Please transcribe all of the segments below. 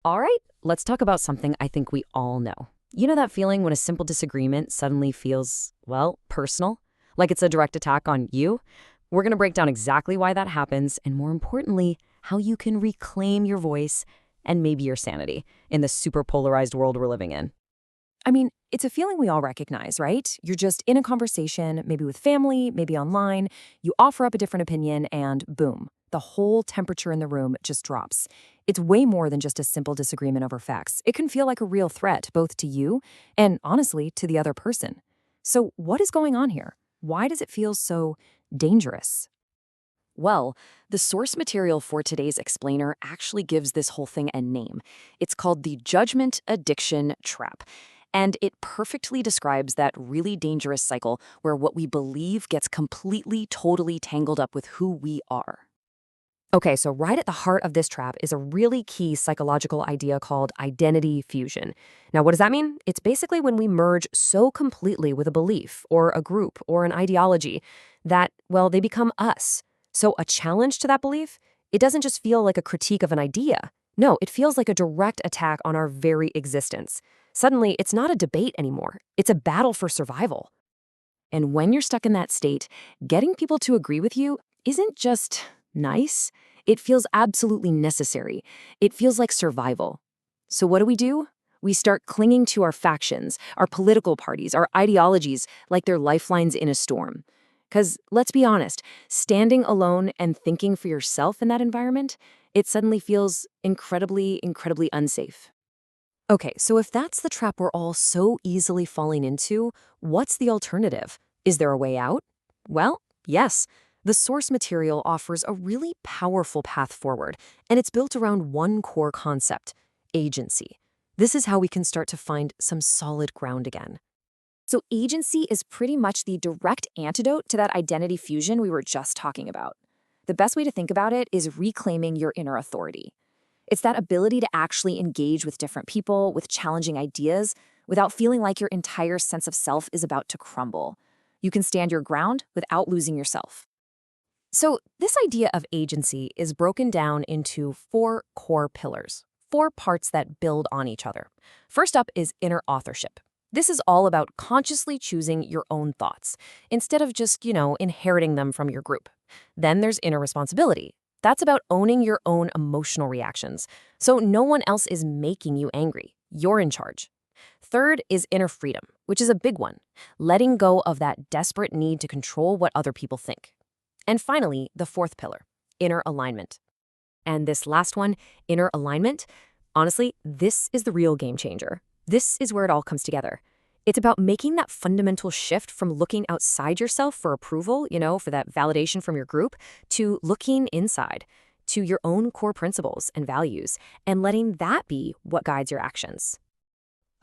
All right, let's talk about something I think we all know. You know that feeling when a simple disagreement suddenly feels, well, personal? Like it's a direct attack on you? We're going to break down exactly why that happens and, more importantly, how you can reclaim your voice and maybe your sanity in the super polarized world we're living in. I mean, it's a feeling we all recognize, right? You're just in a conversation, maybe with family, maybe online. You offer up a different opinion, and boom, the whole temperature in the room just drops. It's way more than just a simple disagreement over facts. It can feel like a real threat, both to you and, honestly, to the other person. So, what is going on here? Why does it feel so dangerous? Well, the source material for today's explainer actually gives this whole thing a name. It's called the judgment addiction trap. And it perfectly describes that really dangerous cycle where what we believe gets completely, totally tangled up with who we are. Okay, so right at the heart of this trap is a really key psychological idea called identity fusion. Now, what does that mean? It's basically when we merge so completely with a belief or a group or an ideology that, well, they become us. So, a challenge to that belief, it doesn't just feel like a critique of an idea. No, it feels like a direct attack on our very existence. Suddenly, it's not a debate anymore, it's a battle for survival. And when you're stuck in that state, getting people to agree with you isn't just nice, it feels absolutely necessary. It feels like survival. So, what do? We start clinging to our factions, our political parties, our ideologies like they're lifelines in a storm. Because let's be honest, standing alone and thinking for yourself in that environment, it suddenly feels incredibly, incredibly unsafe. Okay, so if that's the trap we're all so easily falling into, what's the alternative? Is there a way out? Well, yes. The source material offers a really powerful path forward, and it's built around one core concept: agency. This is how we can start to find some solid ground again. So, agency is pretty much the direct antidote to that identity fusion we were just talking about. The best way to think about it is reclaiming your inner authority. It's that ability to actually engage with different people, with challenging ideas, without feeling like your entire sense of self is about to crumble. You can stand your ground without losing yourself. So, this idea of agency is broken down into four core pillars, four parts that build on each other. First up is inner authorship. This is all about consciously choosing your own thoughts instead of just, inheriting them from your group. Then there's inner responsibility. That's about owning your own emotional reactions. So no one else is making you angry. You're in charge. Third is inner freedom, which is a big one, letting go of that desperate need to control what other people think. And finally, the fourth pillar, inner alignment. And this last one, inner alignment, honestly, this is the real game changer. This is where it all comes together. It's about making that fundamental shift from looking outside yourself for approval, for that validation from your group, to looking inside, to your own core principles and values, and letting that be what guides your actions.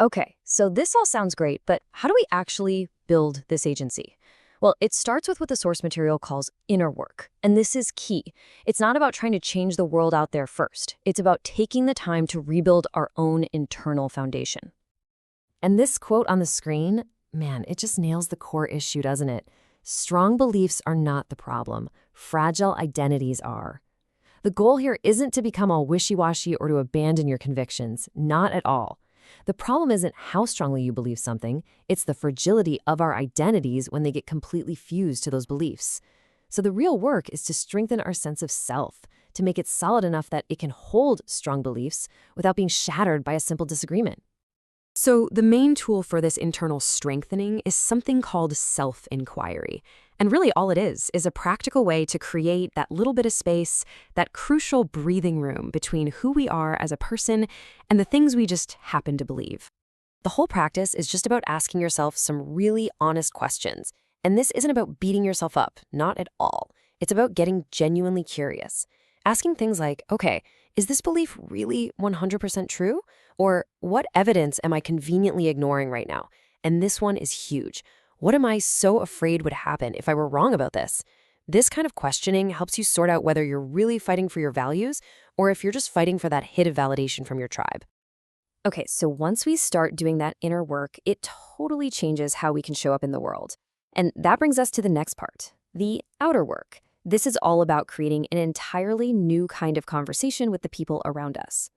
Okay, so this all sounds great, but how do we actually build this agency? Well, it starts with what the source material calls inner work, and this is key. It's not about trying to change the world out there first. It's about taking the time to rebuild our own internal foundation. And this quote on the screen, man, it just nails the core issue, doesn't it? Strong beliefs are not the problem. Fragile identities are. The goal here isn't to become all wishy-washy or to abandon your convictions. Not at all. The problem isn't how strongly you believe something, it's the fragility of our identities when they get completely fused to those beliefs. So the real work is to strengthen our sense of self, to make it solid enough that it can hold strong beliefs without being shattered by a simple disagreement. So the main tool for this internal strengthening is something called self-inquiry. And really all it is a practical way to create that little bit of space, that crucial breathing room between who we are as a person and the things we just happen to believe. The whole practice is just about asking yourself some really honest questions. And this isn't about beating yourself up, not at all. It's about getting genuinely curious. Asking things like, okay, is this belief really 100% true? Or what evidence am I conveniently ignoring right now? And this one is huge. What am I so afraid would happen if I were wrong about this? This kind of questioning helps you sort out whether you're really fighting for your values or if you're just fighting for that hit of validation from your tribe. Okay, so once we start doing that inner work, it totally changes how we can show up in the world. And that brings us to the next part, the outer work. This is all about creating an entirely new kind of conversation with the people around us.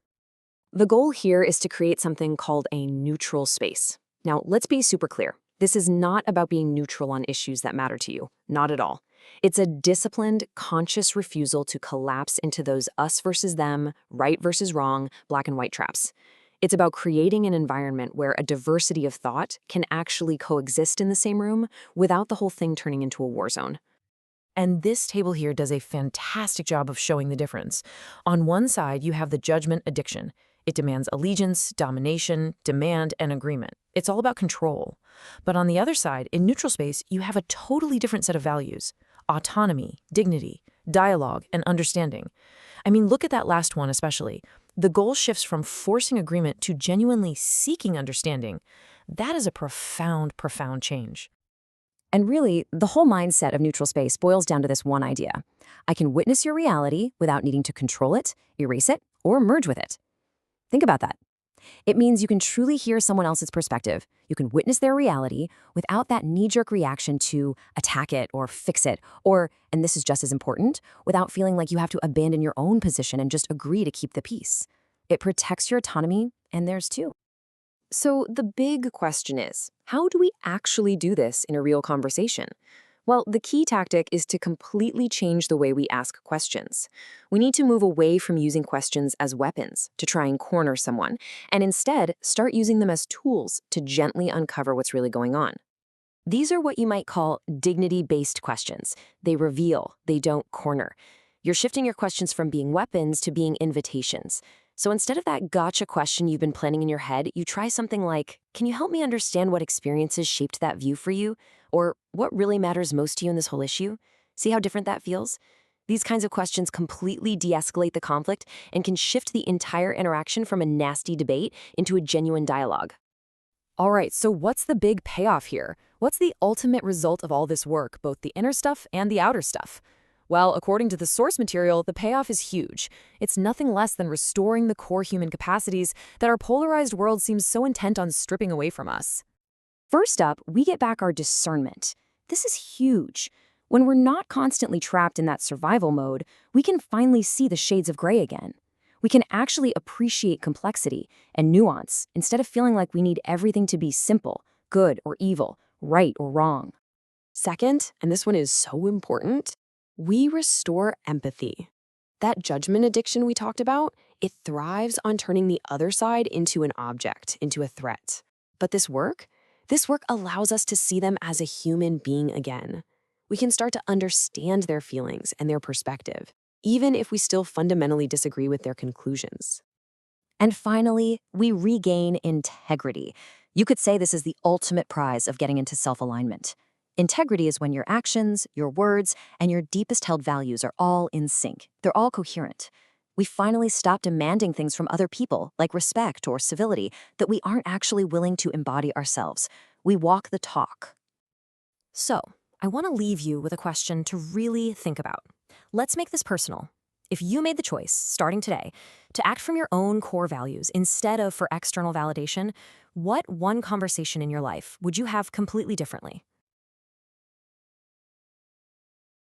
The goal here is to create something called a neutral space. Now, let's be super clear. This is not about being neutral on issues that matter to you. Not at all. It's a disciplined, conscious refusal to collapse into those us versus them, right versus wrong, black and white traps. It's about creating an environment where a diversity of thought can actually coexist in the same room without the whole thing turning into a war zone. And this table here does a fantastic job of showing the difference. On one side, you have the judgment addiction. It demands allegiance, domination, demand, and agreement. It's all about control. But on the other side, in neutral space, you have a totally different set of values: autonomy, dignity, dialogue, and understanding. I mean, look at that last one especially. The goal shifts from forcing agreement to genuinely seeking understanding. That is a profound, profound change. And really, the whole mindset of neutral space boils down to this one idea. I can witness your reality without needing to control it, erase it, or merge with it. Think about that. It means you can truly hear someone else's perspective. You can witness their reality without that knee-jerk reaction to attack it or fix it, or, and this is just as important, without feeling like you have to abandon your own position and just agree to keep the peace. It protects your autonomy and theirs too. So the big question is, how do we actually do this in a real conversation? Well, the key tactic is to completely change the way we ask questions. We need to move away from using questions as weapons to try and corner someone, and instead start using them as tools to gently uncover what's really going on. These are what you might call dignity-based questions. They reveal, they don't corner. You're shifting your questions from being weapons to being invitations. So instead of that gotcha question you've been planning in your head, you try something like, can you help me understand what experiences shaped that view for you? Or what really matters most to you in this whole issue? See how different that feels? These kinds of questions completely de-escalate the conflict and can shift the entire interaction from a nasty debate into a genuine dialogue. All right, so what's the big payoff here? What's the ultimate result of all this work, both the inner stuff and the outer stuff? Well, according to the source material, the payoff is huge. It's nothing less than restoring the core human capacities that our polarized world seems so intent on stripping away from us. First up, we get back our discernment. This is huge. When we're not constantly trapped in that survival mode, we can finally see the shades of gray again. We can actually appreciate complexity and nuance instead of feeling like we need everything to be simple, good or evil, right or wrong. Second, and this one is so important, we restore empathy. That judgment addiction we talked about, it thrives on turning the other side into an object, into a threat. But this work allows us to see them as a human being again. We can start to understand their feelings and their perspective, even if we still fundamentally disagree with their conclusions. And finally, we regain integrity. You could say this is the ultimate prize of getting into self-alignment. Integrity is when your actions, your words, and your deepest held values are all in sync. They're all coherent. We finally stop demanding things from other people, like respect or civility, that we aren't actually willing to embody ourselves. We walk the talk. So, I want to leave you with a question to really think about. Let's make this personal. If you made the choice, starting today, to act from your own core values instead of for external validation, what one conversation in your life would you have completely differently?